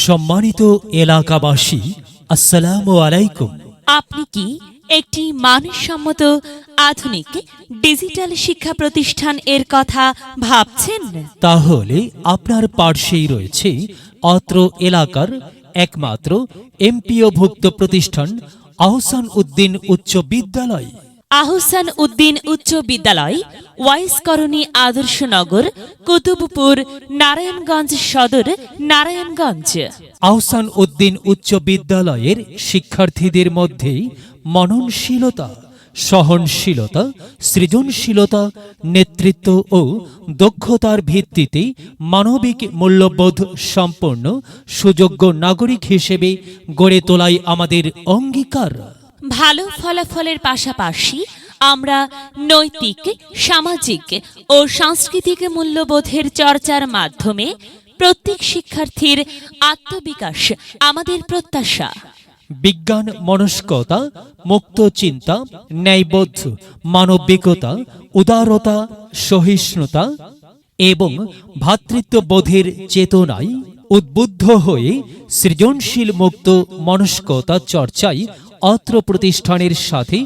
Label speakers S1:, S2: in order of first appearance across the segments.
S1: সম্মানিত এলাকাবাসী, আসসালামু আলাইকুম।
S2: আপনি কি একটি মানসম্মত আধুনিক ডিজিটাল শিক্ষা প্রতিষ্ঠান এর কথা ভাবছেন?
S1: তাহলে আপনার পার্শ্বেই রয়েছে অত্র এলাকার একমাত্র এমপিওভুক্ত প্রতিষ্ঠান আহসান উদ্দিন উচ্চ বিদ্যালয়।
S2: আহসান উদ্দিন উচ্চ বিদ্যালয়, ওয়াইস কলোনি, আদর্শনগর, কুতুবপুর, নারায়ণগঞ্জ সদর, নারায়ণগঞ্জ।
S1: আহসান উদ্দিন উচ্চ বিদ্যালয়ের শিক্ষার্থীদের মধ্যে মননশীলতা, সহনশীলতা, সৃজনশীলতা, নেতৃত্ব ও দক্ষতার ভিত্তিতে মানবিক মূল্যবোধ সম্পন্ন সুযোগ্য নাগরিক হিসেবে গড়ে তোলাই আমাদের অঙ্গীকার।
S2: ভালো ফলাফলের পাশাপাশি আমরা নৈতিক, সামাজিক ও সাংস্কৃতিক মূল্যবোধের চর্চার মাধ্যমে প্রত্যেক শিক্ষার্থীর আত্মবিকাশ আমাদের প্রত্যাশা।
S1: বিজ্ঞান মনস্কতা, মুক্ত চিন্তা, ন্যায়বোধ, মানবিকতা, উদারতা, সহিষ্ণুতা এবং ভ্রাতৃত্ববোধের চেতনায় উদ্বুদ্ধ হয়ে সৃজনশীল মুক্ত মনস্কতা চর্চায় অত্র প্রতিষ্ঠানের সাথে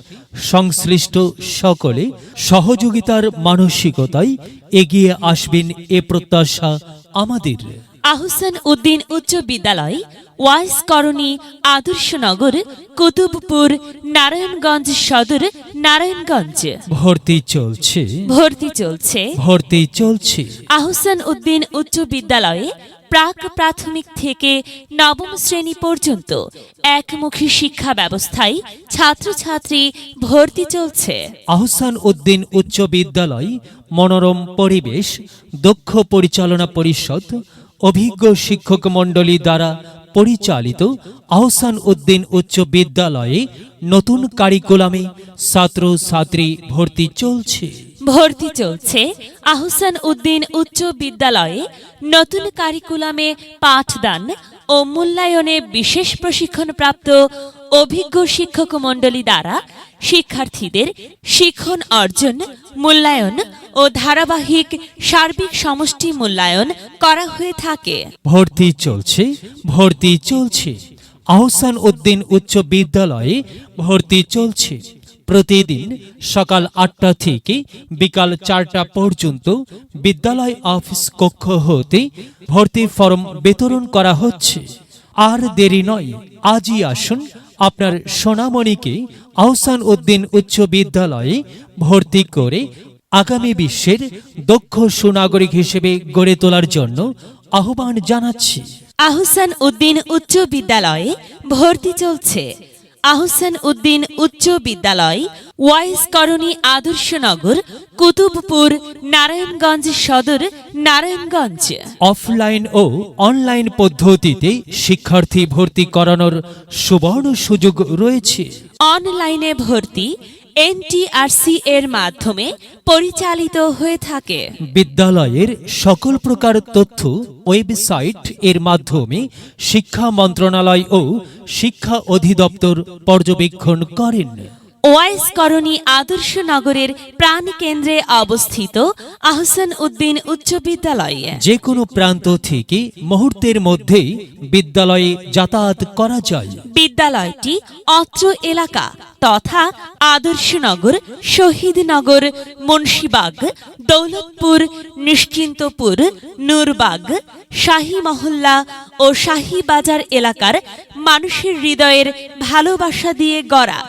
S1: সংশ্লিষ্ট সকলে সহযোগিতার মানসিকতায় এগিয়ে আসবেন এ প্রত্যাশা আমাদের।
S2: আহসান উদ্দিন উচ্চ বিদ্যালয়, ওয়াইস কলোনি, আদর্শনগর, কুতুবপুর, নারায়ণগঞ্জ সদর, নারায়ণগঞ্জ।
S1: ভর্তি চলছে,
S2: ভর্তি চলছে,
S1: ভর্তি চলছে।
S2: আহসান উদ্দিন উচ্চ বিদ্যালয়ে প্রাক প্রাথমিক থেকে নবম শ্রেণী পর্যন্ত একমুখী শিক্ষা ব্যবস্থায় ছাত্রছাত্রী ভর্তি চলছে।
S1: আহসান উদ্দিন উচ্চ বিদ্যালয় মনোরম পরিবেশ, দক্ষ পরিচালনা পরিষদ, অভিজ্ঞ শিক্ষক মণ্ডলী দ্বারা পরিচালিত আহসান উদ্দিন উচ্চ বিদ্যালয়ে নতুন কারিকুলামে ছাত্রছাত্রী ভর্তি চলছে।
S2: ভর্তি চলছে আহসান উদ্দিন উচ্চ বিদ্যালয়ে নতুন কারিকুলামে পাঠদান ও মূল্যায়নে বিশেষ প্রশিক্ষণপ্রাপ্ত অভিজ্ঞ শিক্ষক মণ্ডলী দ্বারা শিক্ষার্থীদের শিখন অর্জন, মূল্যায়ন ও ধারাবাহিক সার্বিক সমষ্টি মূল্যায়ন করা হয়ে থাকে।
S1: ভর্তি চলছে, ভর্তি চলছে। আহসান উদ্দিন উচ্চ বিদ্যালয়ে ভর্তি চলছে। প্রতিদিন সকাল ৮টা থেকে বিকাল ৪টা পর্যন্ত বিদ্যালয় অফিস কক্ষ হতে ভর্তি ফরম বিতরণ করা হচ্ছে। আর দেরি নয়, আজই আসুন আপনার সোনামণিকে আহসান উদ্দিন উচ্চ বিদ্যালয়ে ভর্তি করে আগামী বিশ্বের দক্ষ সুনাগরিক হিসেবে গড়ে তোলার জন্য আহ্বান জানাচ্ছি।
S2: আহসান উদ্দিন উচ্চ বিদ্যালয়ে ভর্তি চলছে। আহসান উদ্দিন উচ্চ বিদ্যালয়, ওয়াইস কলোনি, আদর্শনগর, কুতুবপুর, নারায়ণগঞ্জ সদর, নারায়ণগঞ্জ।
S1: অফলাইন ও অনলাইন পদ্ধতিতে শিক্ষার্থী ভর্তি করানোর সুবর্ণ সুযোগ রয়েছে।
S2: অনলাইনে ভর্তি এনটিআরসি এর মাধ্যমে পরিচালিত হয়ে থাকে।
S1: বিদ্যালয়ের সকল প্রকার তথ্য ওয়েবসাইট এর মাধ্যমে শিক্ষা মন্ত্রণালয় ও শিক্ষা অধিদপ্তর পর্যবেক্ষণ করেন।
S2: ওয়াইস কলোনি, আদর্শনগরের প্রাণকেন্দ্রে অবস্থিত আহসান উদ্দিন উচ্চ বিদ্যালয়
S1: যে কোনো প্রান্ত থেকে মুহূর্তের মধ্যেই বিদ্যালয়ে যাতায়াত করা যায়।
S2: বিদ্যালয়টি অত্র এলাকা তথা আদর্শনগর, শহীদনগর, মুন্সিবাগ, দৌলতপুর, নিশ্চিন্তপুর, নূরবাগ, শাহী মহল্লা ও শাহী বাজার এলাকার মানুষের হৃদয়ের ভালোবাসা দিয়ে গড়া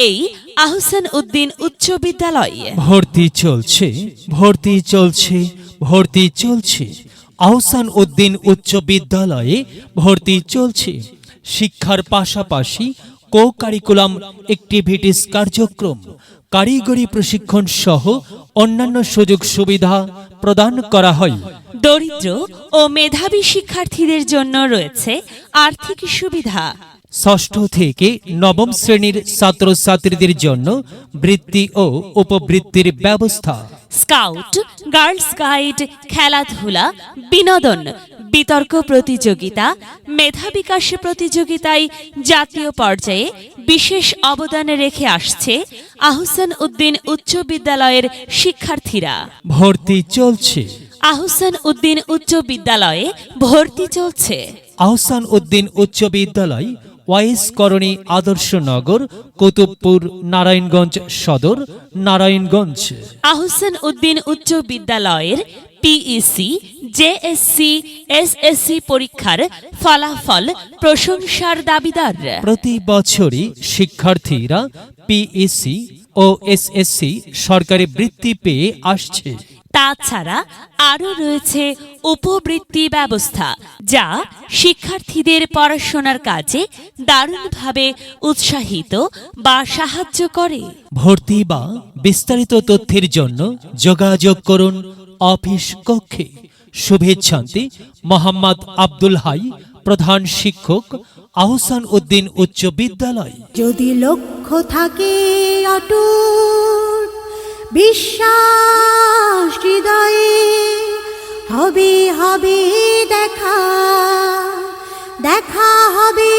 S2: এই আহসান উদ্দিন উচ্চ বিদ্যালয়।
S1: ভর্তি চলছে, ভর্তি চলছে, ভর্তি চলছে। আহসান উদ্দিন উচ্চ বিদ্যালয়ে ভর্তি চলছে। শিক্ষার পাশাপাশি কো কারিকুলাম অ্যাক্টিভিটিস কার্যক্রম, কারিগরি প্রশিক্ষণ সহ অন্যান্য সুযোগ সুবিধা প্রদান করা হয়।
S2: দরিদ্র ও মেধাবী শিক্ষার্থীদের জন্য রয়েছে আর্থিক সুবিধা।
S1: ষষ্ঠ থেকে নবম শ্রেণীর ছাত্রছাত্রীদের জন্য বৃত্তি ও উপবৃত্তির ব্যবস্থা।
S2: স্কাউট, গার্লস গাইড, খেলাধুলা, বিনোদন, বিতর্ক প্রতিযোগিতা, মেধা বিকাশ প্রতিযোগিতায় জাতীয় পর্যায়ে বিশেষ অবদান রেখে আসছে আহসান উদ্দিন উচ্চ বিদ্যালয়ের শিক্ষার্থীরা।
S1: ভর্তি চলছে।
S2: আহসান উদ্দিন উচ্চ বিদ্যালয়ে ভর্তি চলছে।
S1: আহসান উদ্দিন উচ্চ বিদ্যালয় ওয়াইস করণী আদর্শনগর, কুতুবপুর, নারায়ণগঞ্জ সদর, নারায়ণগঞ্জ।
S2: আহসান উদ্দিন উচ্চ বিদ্যালয়ের পিইসি, জেএসসি, এসএসসি পরীক্ষার ফলাফল প্রশংসার দাবিদার।
S1: প্রতি বছরই শিক্ষার্থীরা পিইসি ও এসএসসি সরকারি বৃত্তি পেয়ে আসছে।
S2: তাছাড়া আরও রয়েছে উপবৃত্তি ব্যবস্থা, যা শিক্ষার্থীদের পড়াশোনার কাজে দারুণভাবে উৎসাহিত বা সাহায্য করে।
S1: ভর্তি বা বিস্তারিত তথ্যের জন্য যোগাযোগ করুন অফিস কক্ষে। শুভেচ্ছান্তি মোহাম্মদ আব্দুল হাই, প্রধান শিক্ষক, আহসান উদ্দিন উচ্চ বিদ্যালয়।
S3: যদি লক্ষ্য থাকে অটুট বিশ্বাস হৃদয়ে, হবে হবে দেখা, দেখা হবে